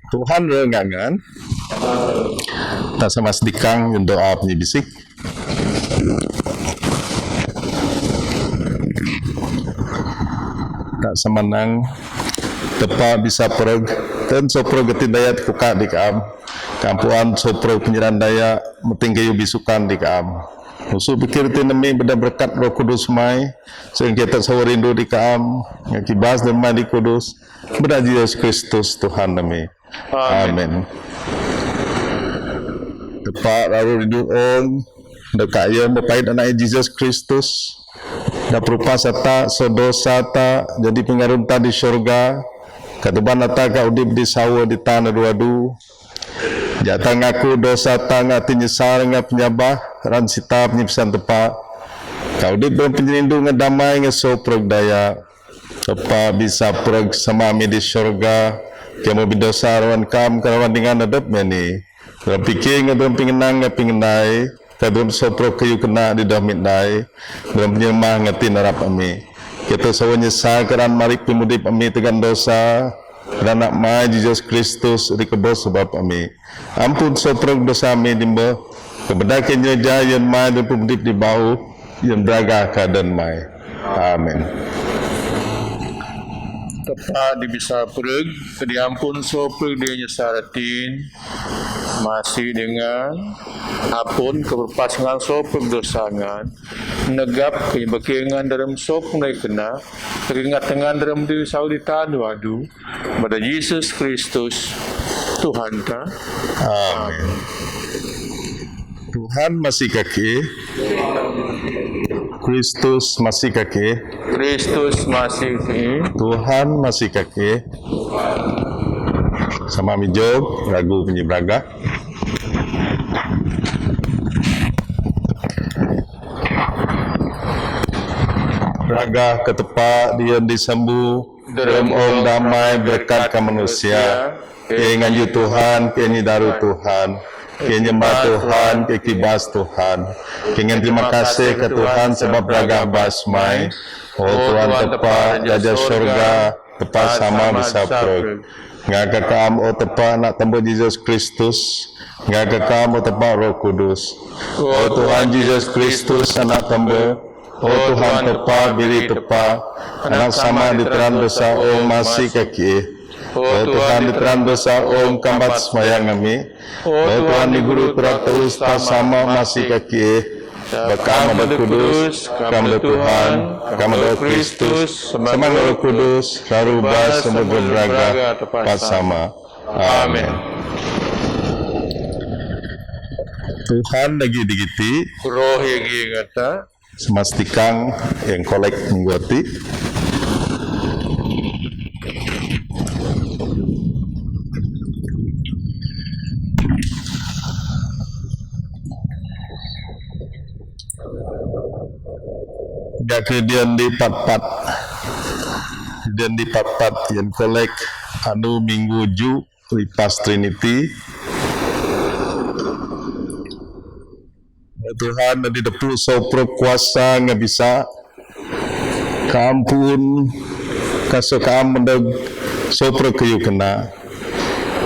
Tuhan rengangan tak sama sedikang doa penyibisik. Tak semenang tepa bisa pereg dan sopro getin dayat kuka di kaam kampuan sopro penyiran daya meting kayu bisukan di kaam musuh pikir tinemi beda berkat Roh Kudus mai sehingga kita sawarindu di kaam ngakibas dan mai di Kudus beda Yesus Kristus Tuhan nami. Amin. Tepat lalu rinduon dekat ia berpait anak Yesus Kristus dah berupa sata sodosa ta jadi pengarunta di syurga katuban ata ka udip di sawa di tanah duadu jata ngaku dosa ta ngati nyesal nga penyabah ran sita penyipisan tepa ka udip dalam penyerindu ngedamai ngesoprog daya tepa bisa prog samami di syurga kamu bidosa rawan kam karawan dengan adab meni dalam pikir dalam pengenang pengenai dalam sopro kayu kena di dalam midai dalam penyemah ngati narap ami kita sawa nyesal keran marik pimudip ami tegan dosa dan nak mai Yesus Kristus dikebos sebab ami ampun sopro dosa ami dimba kepada kenyaja yang mai dan pimudip di bau yang beraga keadaan mai. Amin. Tepat di bisa pereg kediampun sopeg dia nyesaratin masih dengan apun keberpasangan sopeg dosangan negap kebakengan dalam sop mulai kena teringat dengan dalam diri sauditan wadu pada Yesus Kristus Tuhan ta. Amin. Tuhan masih kaki Kristus masih kaki Kristus masih kaki Tuhan masih kaki sama mijog ragu penyi braga braga ketepak dia disembuh dalam om damai berkat ke manusia kenganju Tuhan kenyi daru Tuhan kenyembah Tuhan kekibas Tuhan kengen terima kasih ke Tuhan sebab braga basmai oh Tuhan tepa jajah syurga tepa sama bisa prog ngaga kam oh tepa nak tembok Yesus Kristus ngaga kam oh tepa Roh Kudus oh Tuhan Yesus Kristus anak tembok oh Tuhan tepa biri tepa anak sama diteran dosa oh masih kaki oh Tuhan diteran dosa om kambat semayang kami oh Tuhan di guru terat terus tak sama masih kaki Bakam ada Kudus, kami ada Tuhan, kami ada Kristus, sama Roh Kudus, sarubah semoga beraga tepat sama. Amin. Tuhan lagi digiti, roh yang ngata semastikang yang kolek menggoti. Kemudian di pat-pat yang kolek anu minggu ju lipas Trinity ya Tuhan di depu sopro kuasa nggak bisa kampun kasokam mendag sopro kayu kena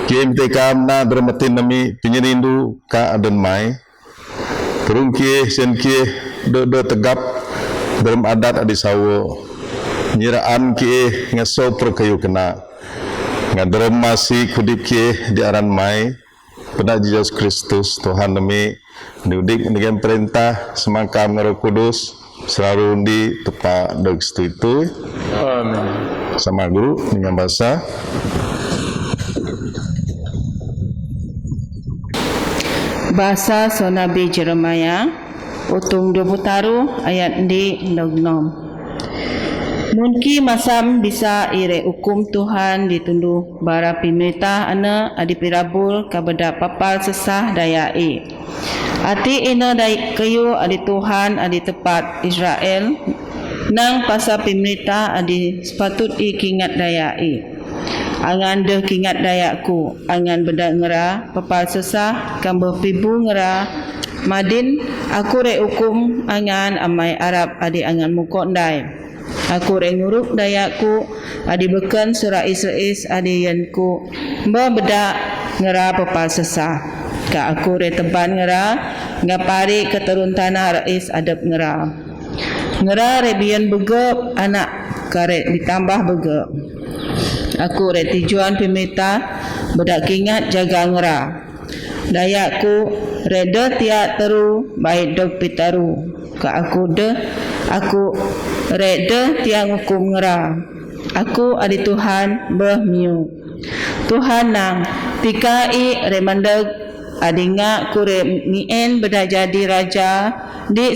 kim tekam na dramatin nami penyerindu ka adan mai terungki senki do tegap dalam adat adi sawo nyiraan ki ngesopro kayu kena ngadrem masih kudip ki di aran mai pada Yesus Kristus Tuhan demi diudik dengan perintah semangkam Roh Kudus selalu di tepa deg itu. Amin. Sama guru dengan bahasa bahasa Nabi Jeremiah utung 20 taru ayat di ndognom. Munki masam bisa ire hukum Tuhan ditunduh bara pemerintah ana adi pirabul kabeda papal sesah dayai. Ati ina dai kayu adi Tuhan adi tepat Israel nang pasal pemerintah adi sepatut ikingat dayai. Angan deh kingat dayaku, angan bedak ngera papal sesah kambo pibu ngera Madin aku re ukum angan amai Arab adi angan mukok dai. Aku re nyurup dayaku adi beken surah Israel adi yanku berbeda ngera pepal sesah. Ka aku re teban ngera ngapari keturun tanah rais adab ngera. Ngera re bian begep anak kare ditambah begep. Aku re tujuan pimita bedak kingat jaga ngera. Dayakku reda tiak teru baik dog pitaru. Ka aku reda tiang hukum ngera. Aku adi Tuhan bermiu. Tuhan nang tikai remandag adinga kure mien beda jadi raja di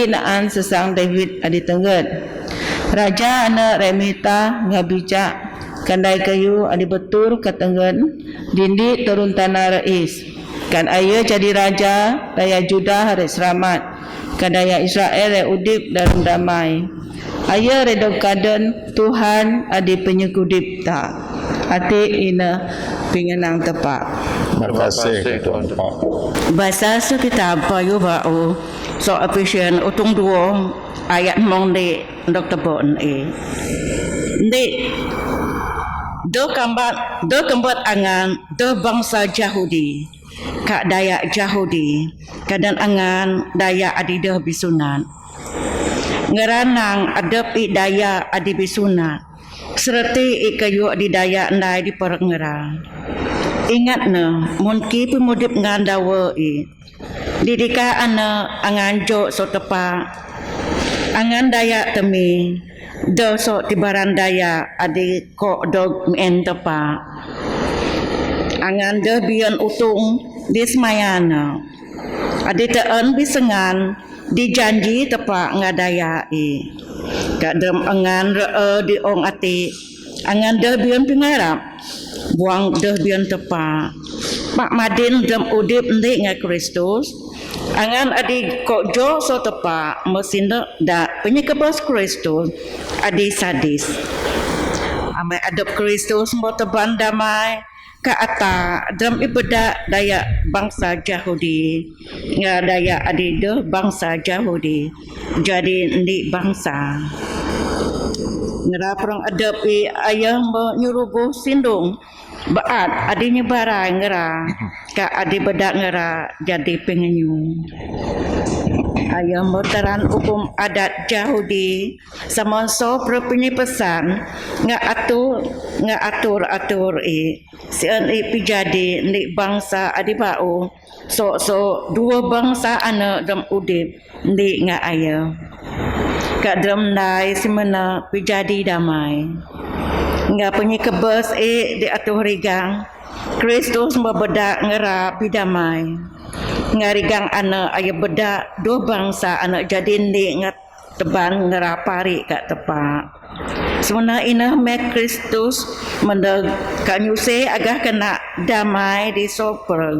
naan sesang David adi tengget. Raja anak remita ngabijak kandai kayu adi betul ketenggen dindi turun tanah rais. Kan ayah jadi raja daya Judah hari selamat. Kadaya Israel re udip dalam damai. Ayah redok kaden Tuhan adi penyekudip tak. Hati ina pingenang tepak. Terima kasih Tuan Pak. Bahasa su kita apa yo ba o so appreciate utung duo ayat mong de Dr. Bon de do kembat angan do bangsa Yahudi kak Dayak Yahudi kadan angan Dayak adi dah bisunat ngeranang adep i Dayak adi bisunat serti i kayu adi Dayak ndai di perengera ingat na munki pemudip ngandawa i didika ana angan jo so tepa angan Dayak temi do so tibaran Dayak adi ko dog en tepa angan de bian utung di semayana adi teen bisengan dijanji tepa ngadaya i kadem angan di ong ati angan de bian pingarap buang de bian tepa Pak Madin dem udip ndi nga Kristus angan adi kok jo so tepa mesin da penyekebas Kristus adi sadis amai adab Kristus mo teban damai ka ata dem ibadah daya bangsa Yahudi nga daya adi de bangsa Yahudi jadi ndi bangsa ngera perang adab i ayah mo nyurubuh sindung baat adi nyebara ngera ka adi bedak ngera jadi pengenyu ayah motaran hukum adat Yahudi sama so berpunya pesan ngatur sian i pijadi ni bangsa adi bau so dua bangsa anak dam udip ni nga ayah ka dam dai simana pijadi damai nga punya kebes di atur rigang Kristus membeda ngera pidamai ngarigang anak ayah beda dua bangsa anak jadi ni ngat teban ngera pari kat tepak semana ina mek Kristus mendag kanyuse agak kena damai di soper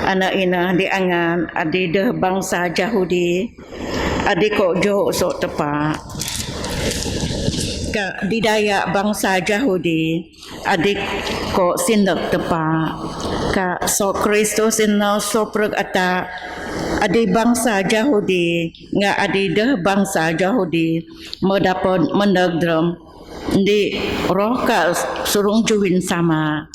anak ina di angan adi de bangsa Yahudi adi kok jo sok tepak ka didaya bangsa Yahudi adik ko sindak tepa ka so Kristus inna so prag ata adi bangsa Yahudi nga adi de bangsa Yahudi medapod mendagdram di roh ka surung juwin sama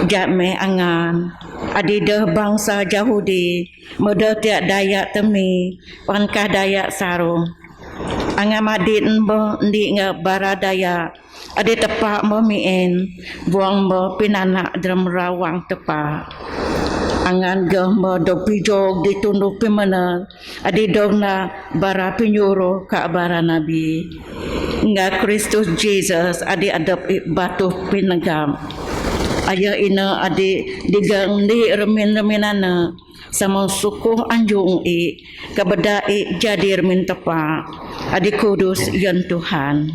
jame angan adi de bangsa Yahudi meda tiak Dayak temi pankah Dayak sarung angamadin bo ndi nga baradaya adi tepa mo mien buang mo pinana dram rawang tepa angan gah mo do pijog ditunduk pimana adi dog na bara pinyuro ka bara nabi nga Kristus Jesus adi adap batu pinagam ayah ina adi digang di remin-reminana sama sukuh anjung i kabedai jadi remin tepa adi kudus yan Tuhan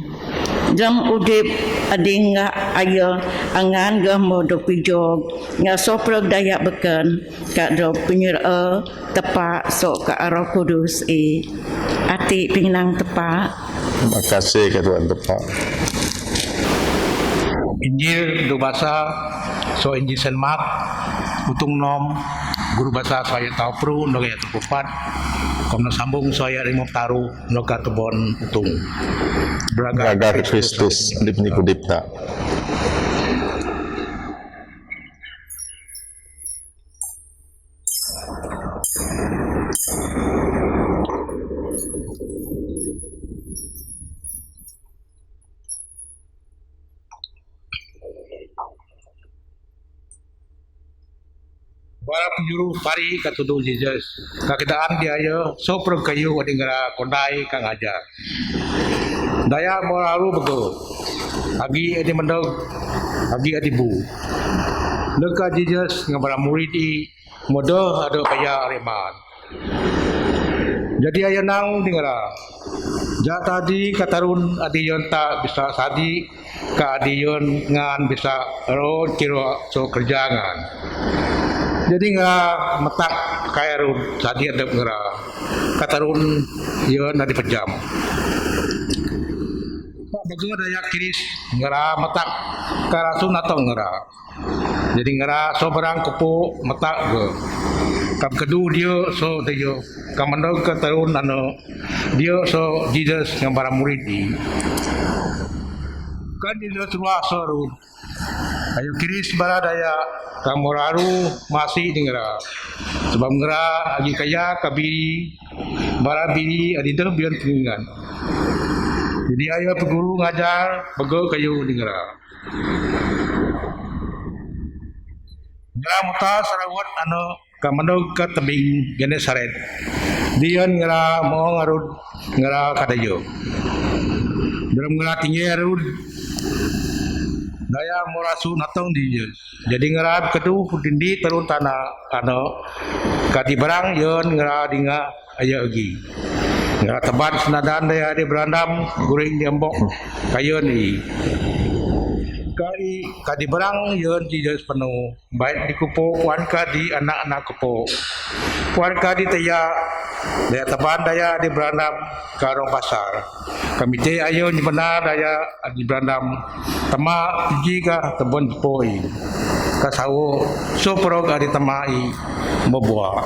jam udip adi nga ayah angan gah modok pijog nga soprog Dayak beken ka do penyira tepa sok ka Roh Kudus i ati pinang tepa. Terima kasih ke Tuan Tepak. Injil do basa so Injil Saint Mark utung nom guru bahasa saya tahu pru noga ya tepupat komna sambung saya rimop taru noga tebon utung Braga Kristus dipni kudipta. Para penjuru pari katudu Jesus kakidaan dia ya sopro kayu adingara kondai kang ajar daya moralu bego agi adi mendog agi adi bu neka Jesus ngabara murid i modo ado kaya areman jadi ayah nang dingara tadi katarun adiyon tak bisa sadi ka adiyon ngan bisa ro kiro so kerjangan jadi ngera metak kaya rum tadi ada ngera katarun yon dari pejam pak bagus daya kiris ngera metak karasun atau ngera jadi ngera so barang kepo metak ke kam kedua dia so dia kamandog katarun ano dia so Jesus yang para murid di kan dia semua soru ayo kiris baradaya kamoraru masih dingera sebab ngera agi kaya kabiri barabiri adi dah biar tingan jadi ayo peguru ngajar bego kayu dingera ngera muta sarawat ano kamandog ka tebing gene saret dian ngera mau ngarud ngera kadayo dalam ngera tinggi arud daya morasu natong dia jadi ngerap kedu dindi terun tanah ano kati barang yon ngera dinga aya agi ngera teban senadan daya di berandam guring diambok kayon i kai kadi barang yon Jesus penuh baik di kupo kuan kadi anak-anak kupo kuan kadi taya daya teban daya di berandam karong pasar kami te ayo ni benar daya di berandam tema jika tebon poi kasawo sopro kadi temai membuah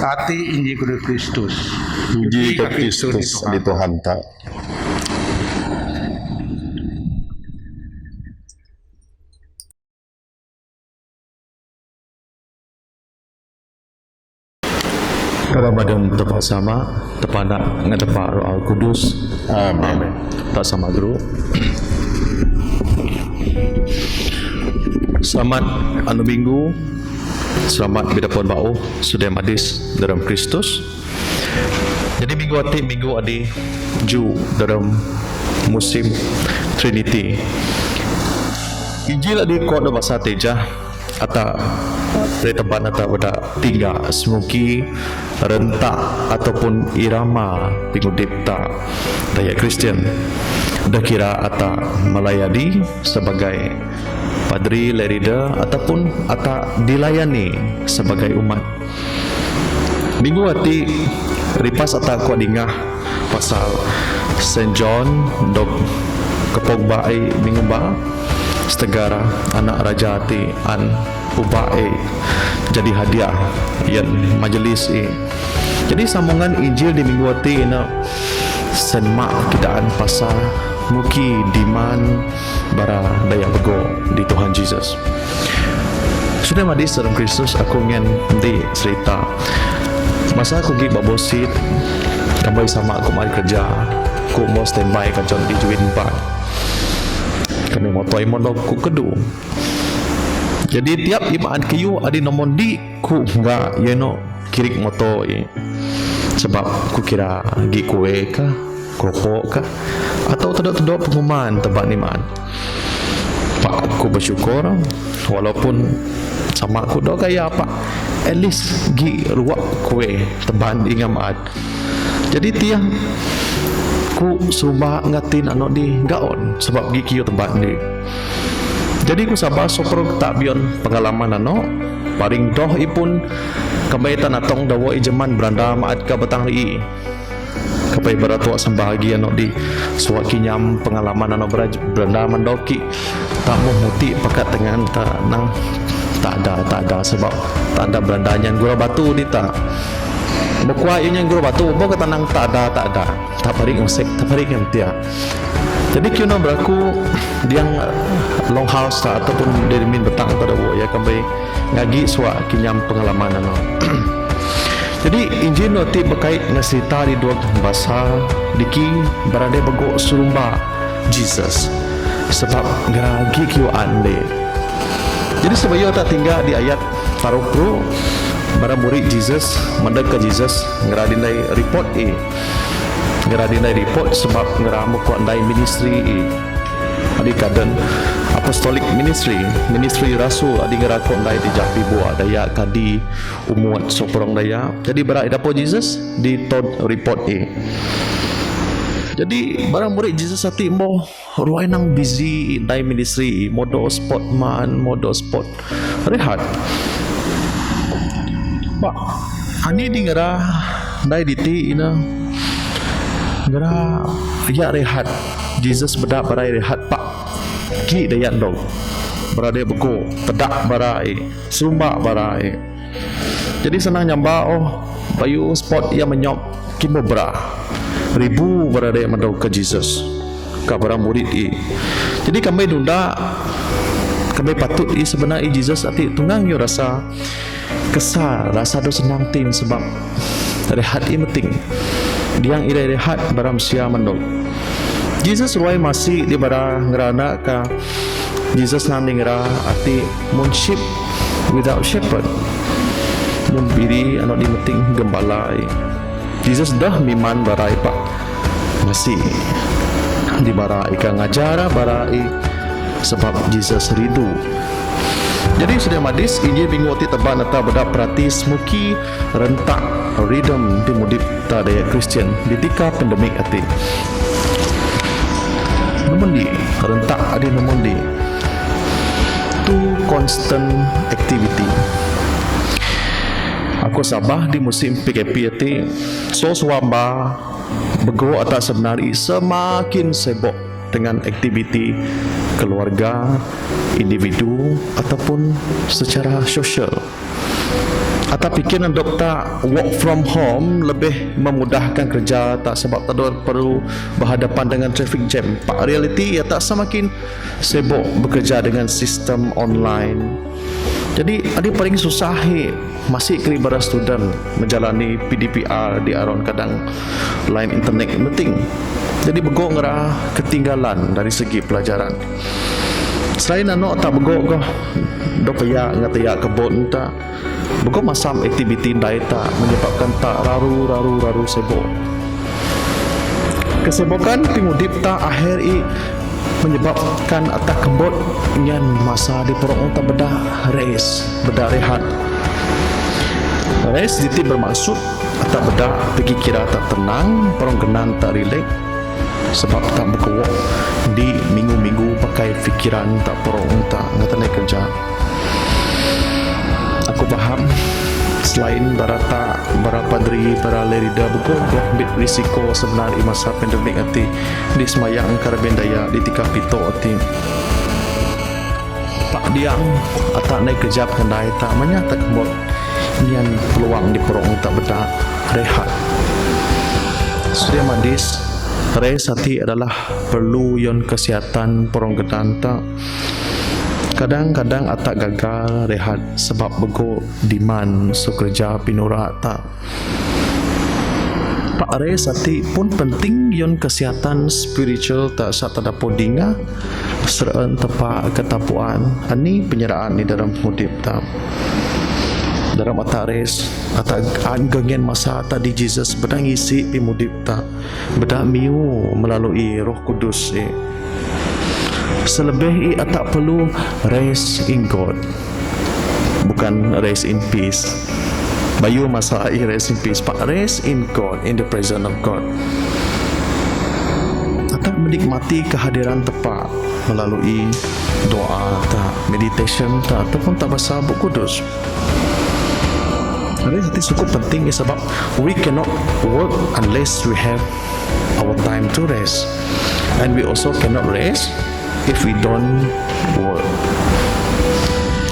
hati inji kudu Kristus Puji ke Kristus di Tuhan tak. Ramadan tepat sama tepat nak tepat Roh Al Kudus. Amin. Tak sama guru. Selamat anu minggu. Selamat bidapun bau sudah madis dalam Kristus. Jadi minggu adi ju dalam musim Trinity. Injil adi kod bahasa Teja atau retaban atau pada tiga semuki rentak ataupun irama pingudipta daya Kristian dah kira atau melayani sebagai padri lerida ataupun atau dilayani sebagai umat. Minggu hati ripas atau kuat dingah pasal Saint John dok kepogbai minggu ba setegara anak raja hati an ubae jadi hadiah yang majelis jadi sambungan Injil di minggu hati ina senmak kidaan pasal muki diman bara daya bego di Tuhan Yesus sudah madis dalam Kristus aku ingin di cerita masa aku pergi babosit kembali sama aku mari kerja aku mau standby kajon di Juin 4 kami mau toy mondok ku kedu jadi tiap imaan kayu adi nomor di ku enggak you know kirik moto sebab ku kira gi kue kah keropok kah atau tidak pengumuman tempat niman pak aku bersyukur walaupun sama aku do kaya apa at least gi ruak kue teban ingamat jadi tiang ku suruh ngatin anak di gaon sebab gi kiyo tempat ni jadi ku sabar sopro tak bion pengalaman anak paling doh ipun kebaitan atong dawa ijaman beranda maat ka batang ri kapai beratua sembahagi anak di suaki nyam pengalaman anak beranda mandoki tak mau muti pakat dengan tak nang Tak ada sebab tak ada berandanyan gura batu ni tak. Berkuat ianya gura batu, mau kata nang tak ada. Tak paring usik, tak paring yang dia. Jadi kena berlaku diang longhouse tak ataupun dari min betang pada wo ya kembali ngagi suak kinyam pengalaman ano. Jadi Injil noti berkait dengan cerita di dua bahasa diki berada begok surumba Jesus sebab ngagi kiwaan de. Jadi sebaya tak tinggal di ayat Faruq Pro bara murid Jesus mendekat Jesus ngeradinai report ngeradinai report sebab ngeramu ko andai ministry adi kaden apostolic ministry rasul adi ngerakok andai di japi buat daya kadi umuat soporong daya jadi bara dapo Jesus di tod report jadi barang murid Jesus hati mo ruai nang busy dai ministry modo spot rehat pak ani di ngera dai diti ina ngera ya rehat Jesus bedak barai rehat pak ki dayan dong berada bego tedak barai sumba barai jadi senang nyamba bayu spot ia menyop kimobra ribu berada yang mandau ke Jesus ke barang murid jadi kami nunda kami patut sebenarnya Jesus ati tunggang yo rasa kesal rasa do senang tin sebab rehat penting diang ira rehat baram sia mandau Jesus ruai masih di bara ngerana ka Jesus nang ngira ati mun sheep without shepherd mun biri anak di meting gembala Jesus dah miman barai pak masih di barai ka ngajara barai sebab Jesus ridu. Jadi sudah madis Injil bingung ti teban atau bedak pratis muki rentak rhythm di mudip ta daya Kristian di tika pandemik ati. Namun di rentak adi namun di tu constant activity. Aku sabah di musim PKP ati so swamba bego atas sebenarnya semakin sibuk dengan aktiviti keluarga, individu ataupun secara sosial. Atau fikir untuk tak work from home lebih memudahkan kerja tak sebab tak perlu berhadapan dengan traffic jam. Pak realiti ya tak semakin sibuk bekerja dengan sistem online. Jadi adik paling susah masih keribara student menjalani PDPR di aron kadang line internet penting. Jadi begok ngerah ketinggalan dari segi pelajaran. Selain anak tak begok kau dok ya ngatayak kebun tak begok masam aktiviti data menyebabkan tak raru sibuk. Kesibukan pengudip tak akhir menyebabkan atak kembot ngan masa di perong tak bedah race bedah rehat. Race diti bermaksud tak bedah pergi kira tak tenang perong genan tak relax sebab tak berkewak di minggu-minggu pakai fikiran tak perong tak ngatanai kerja. Aku faham selain berata diri para lerida buku ambil risiko sebenarnya masa pandemik ati di semayang karbon daya di tika pito ati pak diang atak naik kejap kendai tak menyata kemot nian peluang di perong tak bedak rehat sudah mandis resati adalah perlu yon kesihatan perong gedan tak kadang-kadang atak gagal rehat sebab bego diman kerja pinura tak. Pak Res hati pun penting yon kesihatan spiritual tak saat ada podinga seraan tepak ketapuan ani penyeraan di dalam mudip tak. Dalam atak res atak anggengen masa tadi Jesus bedang isi pi mudip tak bedak miu melalui Roh Kudus selebih tak perlu rest in God bukan rest in peace bayu masa rest in peace pak rest in God in the presence of God tak menikmati kehadiran tepat melalui doa tak meditation tak ataupun tak baca buku kudus. Rest itu cukup penting sebab we cannot work unless we have our time to rest and we also cannot rest if we don't work.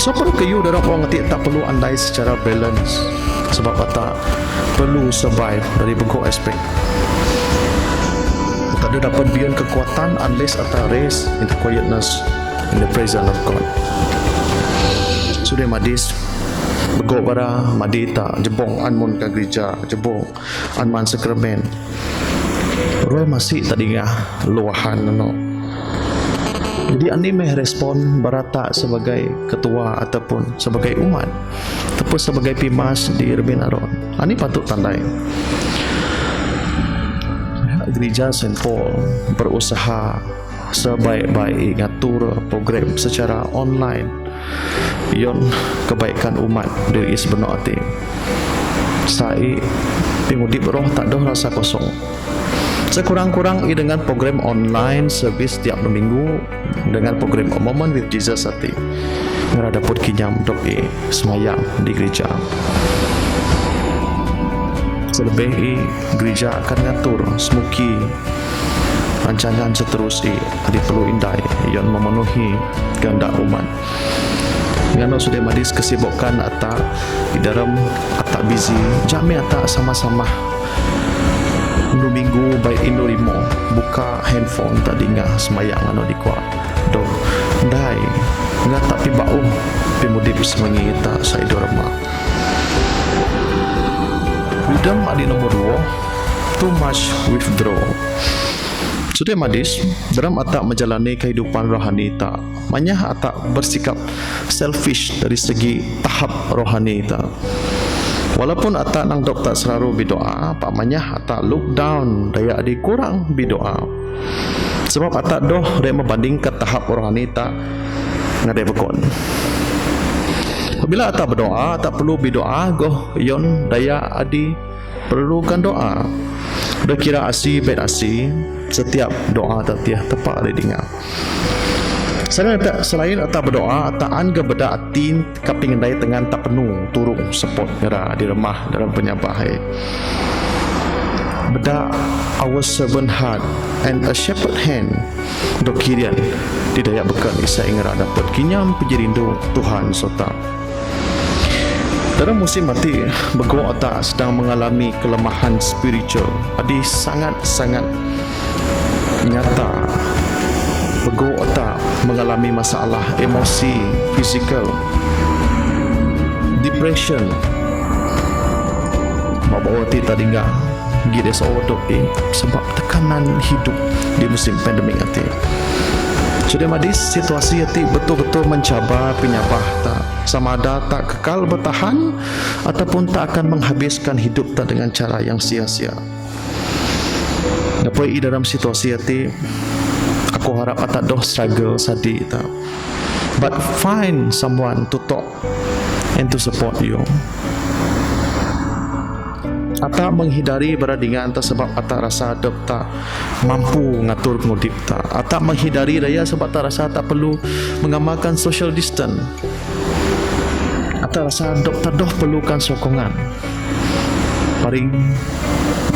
So perlu kayu dalam orang ngerti tak perlu andai secara balance sebab tak perlu survive dari berbagai aspek. Tak ada dapat beyond kekuatan unless atau rest in the quietness in the presence of God. Sudah madis begok bara madita jebong anmun ke gereja jebong anman sakramen. Roy masih tadi ngah luahan no. Jadi ani meh respon barata sebagai ketua ataupun sebagai umat ataupun sebagai pimas di Remin Aron. Ani patut tandai. Gereja St. Paul berusaha sebaik-baik ngatur program secara online. Yon kebaikan umat dari sebenar hati. Saya pengudip roh tak ada rasa kosong. Sekurang-kurang dengan program online servis tiap minggu dengan program A Moment with Jesus hati. Ngerada dapat kinyam doa semayang di gereja. Selebih gereja akan ngatur semuki rancangan seterusnya di perlu indai yang memenuhi kehendak umat. Dengan sudah madis kesibukan atau di dalam atau busy, jami atau sama-sama minggu baik Indo Limo buka handphone tadi ngah semayang anu di kuat. Dong, dai ngah tak pibau pemudip semangi tak saya dorma. Freedom adi nomor 2, too much withdraw. Sudah madis dalam atak menjalani kehidupan rohani tak manyah atak bersikap selfish dari segi tahap rohani tak. Walaupun atak nang dok tak selalu berdoa, pak manyah atak look down daya adik kurang berdoa. Sebab atak doh dia membandingkan tahap rohani tak ngadai bekon. Apabila atak berdoa, atak perlu berdoa goh yon daya adik perlukan doa. Dah kira asi bet asi setiap doa tak tiah tepat ada dengar. Selain atak berdoa, atak angga beda atin kaping dai tengan tak penuh turung support ngera di rumah dalam penyabahai. Beda our servant heart and a shepherd hand dok kirian di daya bekan isa ngera dapat kinyam pejerindu Tuhan sota. Dalam musim mati, bego otak sedang mengalami kelemahan spiritual. Adi sangat-sangat nyata. Bego otak mengalami masalah emosi, fizikal, depression. Bapak wati tadi enggak gide seodok sebab tekanan hidup di musim pandemik nanti. Sudah madis situasi hati betul-betul mencabar penyabah tak sama ada tak kekal bertahan ataupun tak akan menghabiskan hidup tak dengan cara yang sia-sia. Dapat dalam situasi hati aku harap tak doh struggle sadi tak. But find someone to talk and to support you. Atak menghindari beradingan sebab atak rasa adab tak mampu ngatur ngudip tak. Atak menghindari raya sebab tak rasa tak perlu mengamalkan social distance. Atak rasa adab tak doh perlukan sokongan. Paling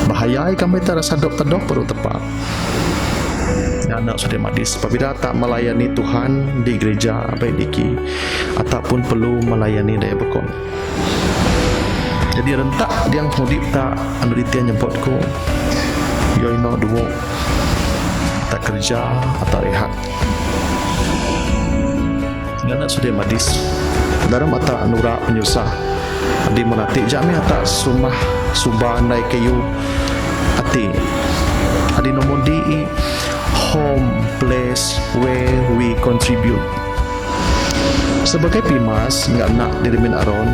bahaya kami tak rasa adab tak doh perlu tepat. Anak sudah madis apabila tak melayani Tuhan di gereja baik diki ataupun perlu melayani daya bekon. Jadi rentak yang mudip tak anuritian nyebutku yoino duo tak kerja atau rehat. Anak sudah madis dalam mata nura penyusah di menati jami atas sumah subah naik kayu ati adi nomor di home place where we contribute. Sebagai pimas enggak nak dirimin aron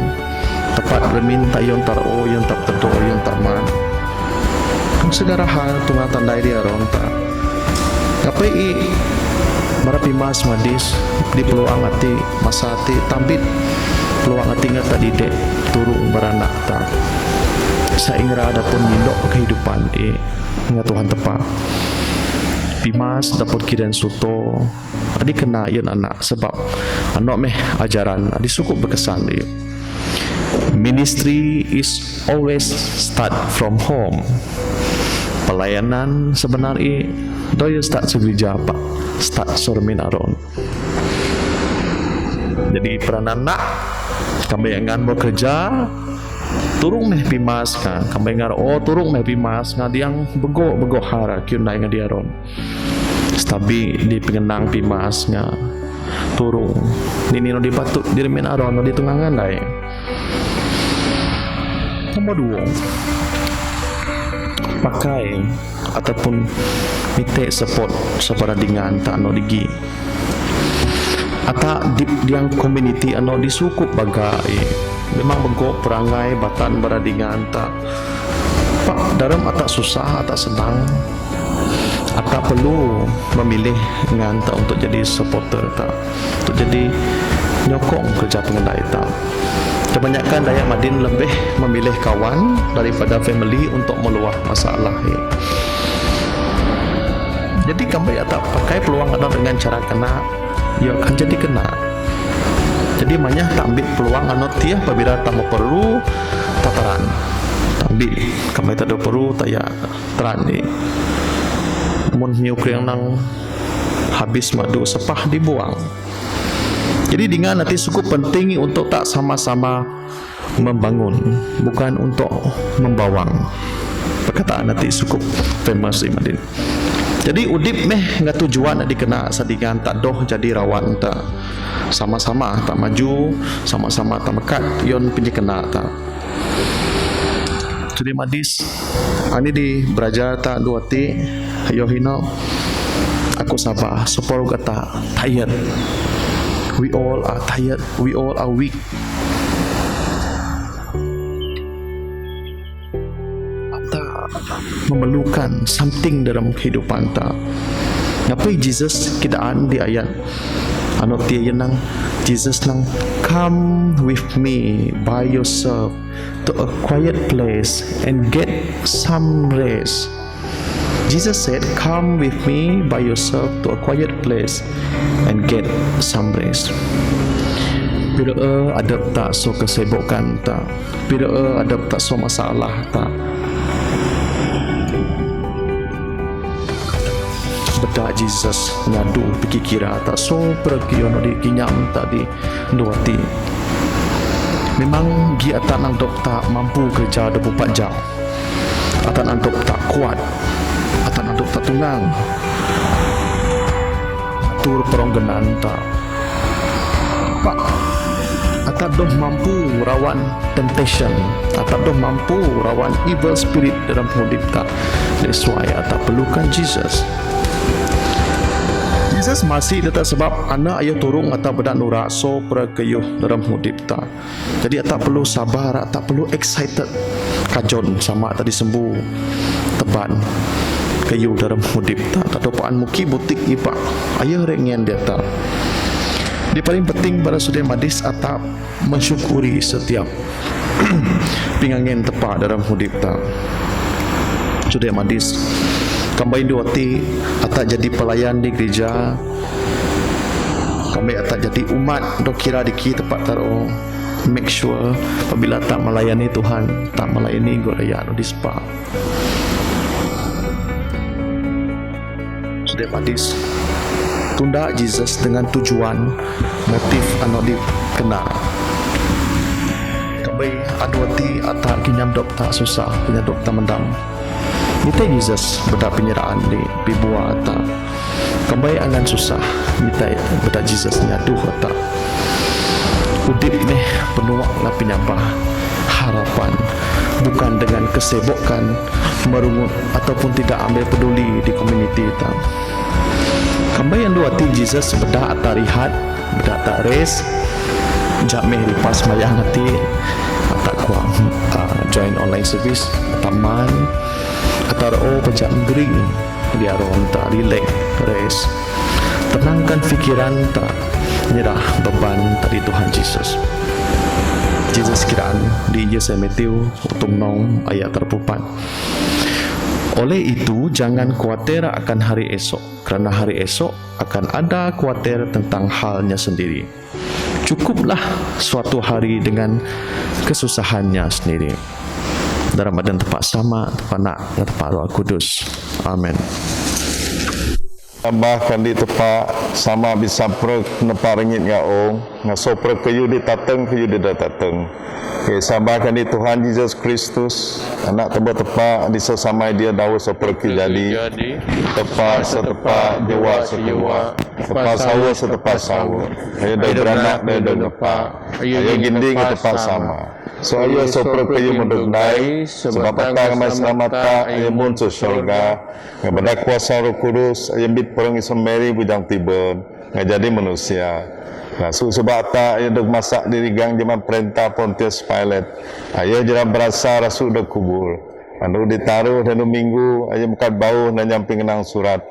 tepat remin tayon taro yang tak terdo yang taman. Kung segala hal tunga tandai dia aron tak. Kapai mara pimas madis di peluang hati masa hati tambit peluang hati ngat tadi dek turung beranak tak. Saingra ada pun mindok kehidupan ngat Tuhan tepat. Pimas dapat kiran suto adi kena yan anak sebab anak meh ajaran adi cukup berkesan dia. Ministry is always start from home. Pelayanan sebenarnya doya start segereja pak start sormin aron. Jadi peranan nak kami engan bekerja turung meh pimas kan kami engar turung meh pimas ngadiang bego hara kiun nai ngadiaron stabi di pengenang pimas nga turung nini no dipatut dirmen aron no ditungangan dai. Nomor 2 pakai ataupun mite support separadingan tak no digi ata di yang community ano disukup bagai memang bengkok perangai batan beradingan tak pak dalam ata susah ata senang ata perlu memilih dengan tak untuk jadi supporter tak untuk jadi nyokong kerja pengendai tak. Kebanyakan Dayak Madin lebih memilih kawan daripada family untuk meluah masalah. Jadi kami tak pakai peluang atau dengan cara kena, ya akan jadi kena. Jadi banyak tak ambil peluang anot dia apabila tak perlu tataran. Tak ambil kami tak ada perlu tak ya teran ni. Mun hiu kriang nang habis madu sepah dibuang. Jadi dengan nanti cukup penting untuk tak sama-sama membangun, bukan untuk membawang. Perkataan nanti cukup famous di Madin. Jadi udip meh nggak tujuan nak dikena sadingan tak doh jadi rawan tak sama-sama tak maju, sama-sama tak mekat yon punya kena tak. Jadi Madis, ani di belajar tak dua ti, yo hino, aku sabar, supaya kata tired. We all are tired. We all are weak. Tak memerlukan something dalam kehidupan tak. Ngapai Jesus kidaan di ayat anot dia nang Jesus nang come with me by yourself to a quiet place and get some rest. Jesus said, come with me by yourself to a quiet place and get some rest. Bila ada tak so kesibukan tak, bila ada tak so masalah tak, bedak Jesus ngadu pergi kira tak so pergi ono di kinyam tak di duati. Memang gi atak nang dok tak mampu kerja 24 jam. Atak nang dok tak kuat. Atak nang dok tak tunggang. Atur peronggenan tak. Pak atak dok mampu rawan temptation. Atak dok mampu rawan evil spirit dalam hidup tak. That's why atak perlukan Jesus. Jesus masih tetap sebab anak ayah turung atau bedak nurak so perkeyuh dalam hidup tak. Jadi tak perlu sabar, tak perlu excited kajon sama tadi sembuh teban keyuh dalam hidup tak. Tak topaan muki butik ipak ayah rengen dia tak. Dia paling penting pada saudara Madis atap mensyukuri setiap pingangen tepat dalam hidup tak. Saudara Madis kami duati atak jadi pelayan di gereja, kami atak jadi umat dok kira diki tepat taruh make sure apabila tak melayani Tuhan, tak melayani goraya di spa. Sudah Madis tunda Jesus dengan tujuan motif anu dikena. Kami aduati atak kinyam dok tak susah, kinyam dok tak mendam. Minta Jesus bedak penyerahan di bibua tak. Kembali angan susah. Minta bedak Jesus nyadu tak. Udip ni penuh lah penyambah harapan. Bukan dengan kesibukan merungut ataupun tidak ambil peduli di komuniti tak. Kembali yang dua ti Jesus bedak tak rehat, bedak tak rest. Jameh lipas mayang hati. Tak kuang join online service taman atau pejam gering dia ron tak relax rest tenangkan fikiran tak nyerah beban tadi Tuhan Jesus. Jesus kiraan di Yesus Matthew utung nong ayat 34. Oleh itu jangan khawatir akan hari esok kerana hari esok akan ada khawatir tentang halnya sendiri. Cukuplah suatu hari dengan kesusahannya sendiri. Dalam badan tepat sama, tepat nak, dan tepat Roh Kudus. Amin. Tambahkan di tepat sama bisa prek nepa ringit ngaong ngaso prek kayu di tateng kayu di tateng. Sabahkan di Tuhan Yesus Kristus anak tepat di sesama dia dawa seperti jadi tepat setepat jiwa sejiwa tepat sawa setepat sawa ayo dah beranak dah depa ayo ginding tepat sama so ayo seperti kayu mendenai sebab patang maslamata ayo muncul syurga kepada kuasa Roh Kudus ayo bit perang Ismeri bujang tibon ngajadi manusia. Nah, sebab tak ayo dok masak diri gang zaman perintah Pontius Pilate. Ayo jangan berasa rasul dok kubur. Anu ditaruh dan minggu ayo makan bau dan nyamping nang surat.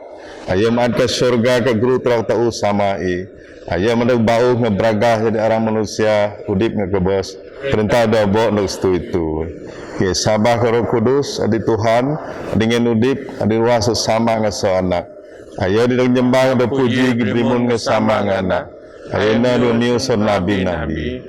Ayo mat ke syurga ke guru terang tahu samai. Ayo mendek bau ngebragah jadi orang manusia udip ngekebos. Perintah dah bawa dok itu. Okay, sabah ke Roh Kudus adi Tuhan dengan udip adi ruas sesama ngaso anak. Ayo di dok nyembah dok puji gibrimun ngesama anak. Ayana dunia nabi-nabi.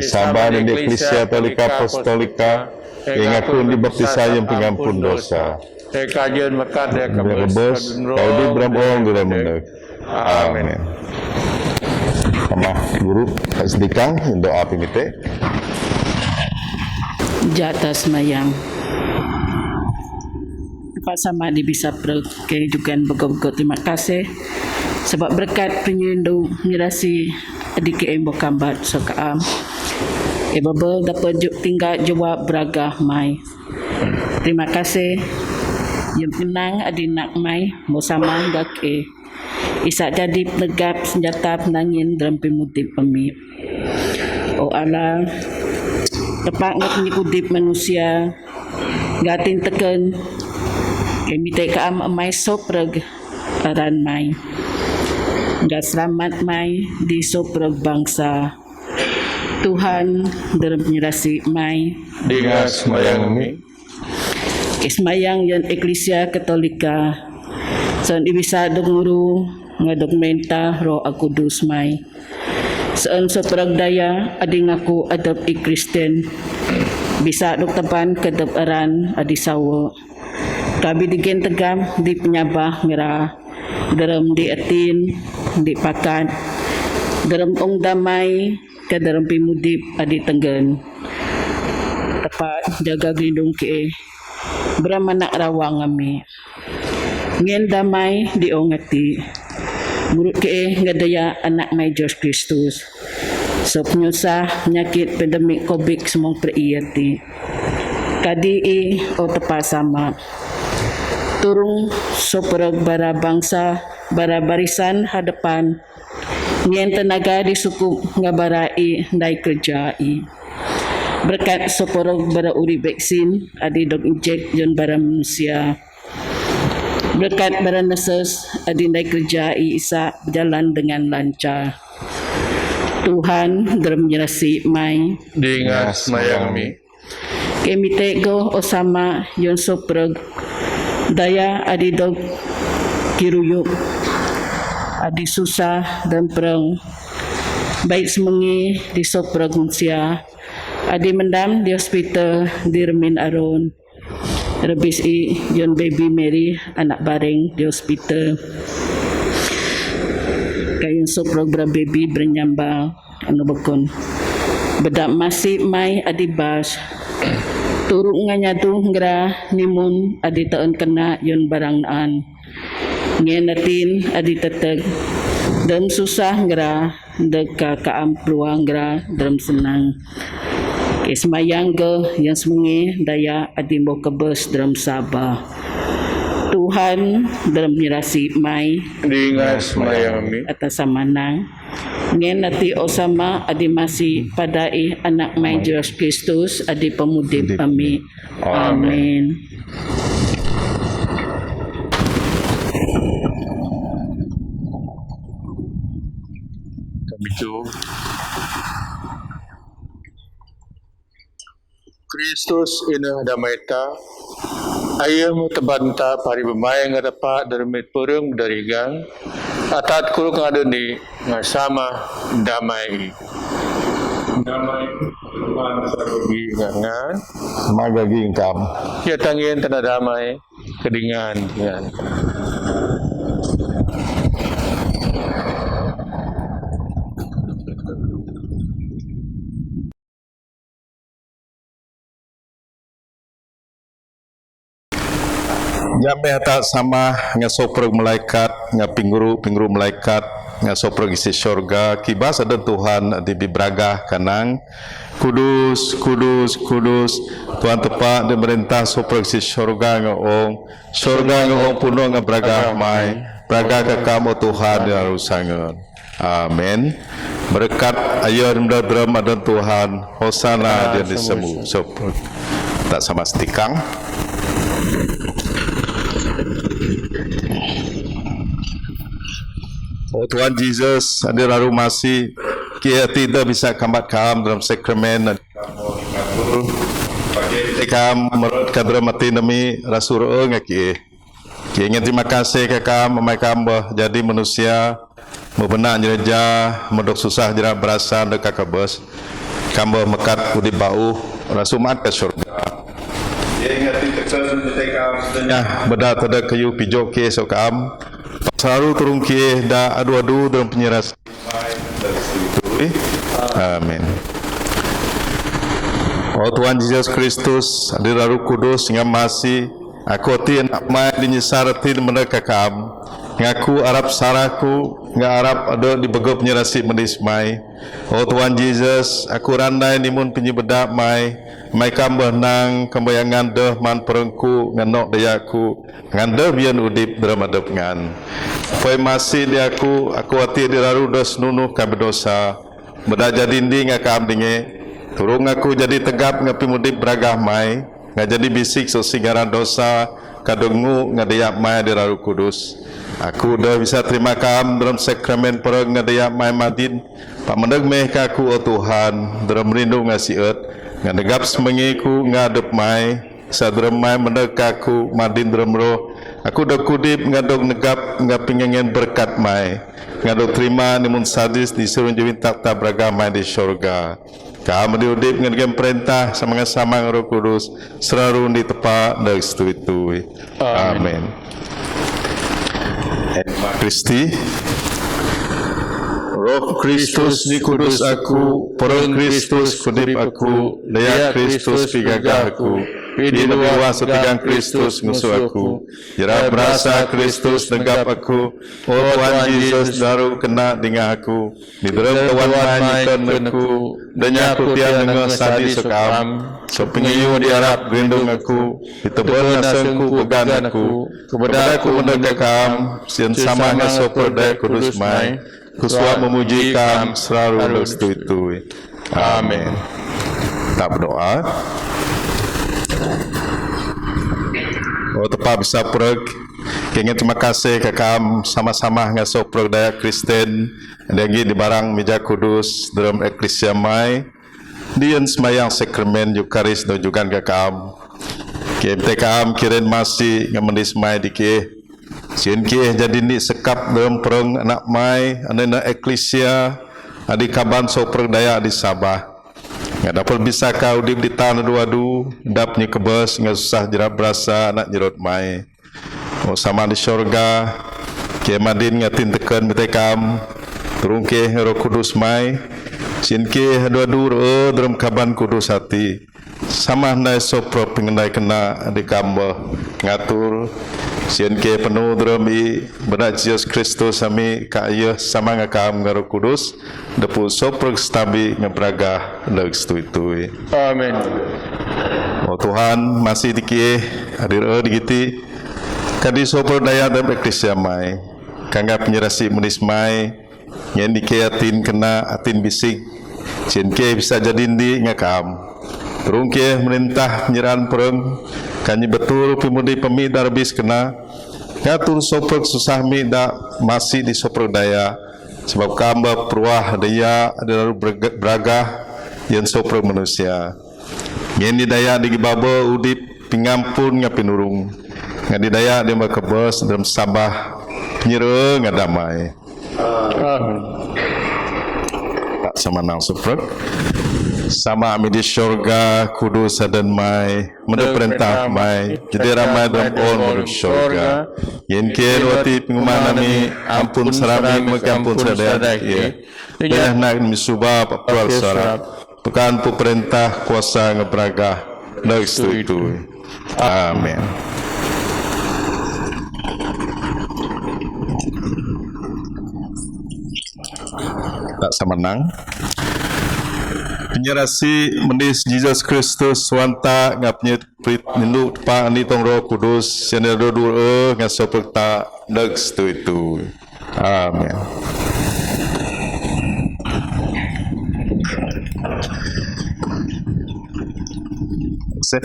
Sabar dan di Eklesia Katolika Apostolika yang aku dibaptisa yang pengampun dosa. Kajian mekat ya Kebos, kau di berambong gula mendak. Amin. Sama guru sedikang doa pimite. Jata semayang. Pak sama di bisa kehidupan bego-bego terima kasih sebab berkat penyindu mirasi adik embo kambat sokaam ebabel dapat tinggal jawab beragah mai. Terima kasih yang tenang adinak mai mau sama gake isa jadi penegap senjata penangin dalam pemutih pemi. Oh Allah tepat ngat nyikudip manusia gatin teken kami tekam amai sopreg aran mai. Gak selamat mai di sopreg bangsa. Tuhan dalam penyerasi mai. Dengan semayang mi. Semayang yang Eklesia Katolika. Saan ibisa denguru nga dokumenta Roh Kudus mai. Saan sopreg daya ading aku adab Kristen. Bisa doktapan kedap aran adi sawo. Kabi digen tegam di penyabah merah dalam di atin di pakat dalam ong damai ke dalam pimudip adi tenggen tepat jaga lindung ke beramanak rawang kami ngin damai di ong ati murut ke ngadaya anak may Diyos Kristus so penyusah penyakit pandemik COVID semua periyati kadi o tepat sama turung sopreg bara bangsa bara barisan hadapan ngien tenaga disukup ngabarai dai kerjai berkat sopreg bara uri vaksin adi dok injek jon bara manusia berkat bara nurses adi dai kerjai isa berjalan dengan lancar. Tuhan dalam menyerasi mai Dengan semayang mi. kami tego osama yon sopreg daya adi dog kiruyuk adi susah dan perang baik semengi di sopreg manusia adi mendam di hospital di Remin Aron rebis yon baby Mary anak bareng di hospital kayon sopreg bra baby bernyambal anu bekon bedak masih mai adi bas turuk nganyadu ngra nimun adi taon kena yon barang naan ngenatin adi teteg dan susah ngra deka kaampluang ngra dalam senang ismayang ge yang semengi daya adi mau kebes dalam sabah Tuhan dalam nyerasi mai Dengan semayang mi. atas samanang ngen nati osama adi masih padai anak mai Yesus Kristus adi pemudip kami. Amin. Kami tu Kristus ina damaita ayam tebanta pari bermayang dapat dari perung dari gang atat kul ngada ni sama damai bangsa bagi ngangan Magagi ingkam. ya tangin tanah damai kedingan ya Jambe tak sama nga soprog malaikat nga pingguru malaikat nga soprog isi syurga kibas ada Tuhan di bibraga kanang kudus Tuhan tepat di merintah soprog isi syurga nga ong puno nga braga mai braga kakam Tuhan di arusangan. Amin. Berkat ayon dram ada Tuhan hosana dia disemu soprog tak sama stikang. Oh Tuhan Yesus, hadir lalu masih kita tidak bisa kambat kam dalam sakramen bagi kam menurut kadra mati nami rasul ngaki. Ingin terima kasih ke kam memai kam jadi manusia membenak jereja medok susah jerak berasa dekat kabus kam mekat udip bau rasul mat ke surga. Ingat tekan kam sedanya bedak tada kayu pijok ke sokam selalu turun ke dah adu-adu dalam penyeras. Amin. Oh Tuhan Yesus Kristus, hadir Roh Kudus yang masih aku tin mai dinyesarati mereka kam. Ngaku Arab saraku, nga Arab ada di begop penyerasi mendismai. Oh Tuhan Yesus, aku randai nimun penyebedak mai kam benang kembayangan deh man perengku nganok dayaku ngandeh bian udip dalam adep ngan. Pai masih di aku hati di lalu dos nunuh ka berdosa. Beda jadi ndi ngakam dinge. Turung aku jadi tegap ngapi mudip beragah mai, nga jadi bisik so singaran dosa kadungu ngadayak mai di lalu kudus. Aku dah bisa terima kam dalam sakramen perang ngadayak mai madin. Pak mendeg meh ka aku oh Tuhan dalam rindu ngasiat ngadegap semengiku ngadep mai sadrem mai mendeg aku madin dalam roh. Aku dah kudip ngadog negap ngapingengen berkat mai ngadog terima nimun sadis disuruh jawin tak beragama di syurga. Kamu diudip dengan perintah sama-sama Roh Kudus selalu ditepak dan setui-tui. Amin. Terima Kristi. Roh Kristus ni kudus aku, perang Kristus kudip aku, daya Kristus pigagah aku, pidua sepigang Kristus ngusuh aku, jera berasa Kristus negap aku, oh Tuhan Yesus daru kena dengan aku, di dalam Tuhan manyikan aku, danya aku tiang dengan sadi sekam, sepingiyu diharap gerindung aku, ditebal nasengku pegan aku, kepada aku mendekam, sian sama ngasoper daya kudus mai, Kuswa memuji kam selalu setui-tui. Amin. Tak berdoa. Oh tepat bisa pereg. Kengin terima kasih ke kam sama-sama ngaso pereg daya Kristen. Dengi di barang meja kudus dalam eklesia mai. Dian semayang sakramen Eukaris dan juga ke kam. KMT kam kirin masih ngamendis mai dikih. Sien ke jadi ni sekap dalam perang anak mai anak eklesia adi kaban so perang daya di Sabah. Nga dapat bisa kau di tanah dua-du dapnya kebes nga susah jerak berasa anak jerot mai. Oh sama di syurga ke madin ngatin tekan betekam turun ke Roh Kudus mai. Sien ke dua-du dalam kaban kudus hati. Sama nai sopro pengendai kena adi kamba ngatur sien ke penuh drami benak Yesus Kristus sami kaya sama ngakam Roh Kudus depu soprog stabi ngebraga leg stui-tui. Amin. Oh Tuhan masih dikih hadir digiti kadi soprog daya dalam eklesia mai kangga penyerasi munis mai yang dikih atin kena atin bisik sien ke bisa jadi ndi ngakam turun ke merintah penyerahan perang kanyi betul pimudi pemi darbis kena ngatur soprog susah mi dak masih di soprog daya sebab kamba peruah daya adalah beragah yang soprog manusia yang daya di baba udip pingampun ngapinurung ngadi daya dia berkebes dalam sabah penyerang ngadamai. Tak sama nang soprog sama ami di syurga kudus dan mai menurut perintah mai jadi ramai dalam menurut syurga yen ke wati pengumuman nami ampun serami mengampun sadaya ya nak misubah papal sarap bukan pu perintah kuasa ngebraga dak setuju. Amin. tak semenang. Penyerasi mendis Jesus Kristus wanta ngapnya nindu pa ani tong Roh Kudus sene dodur ngasoperta dag itu. Amin. Set.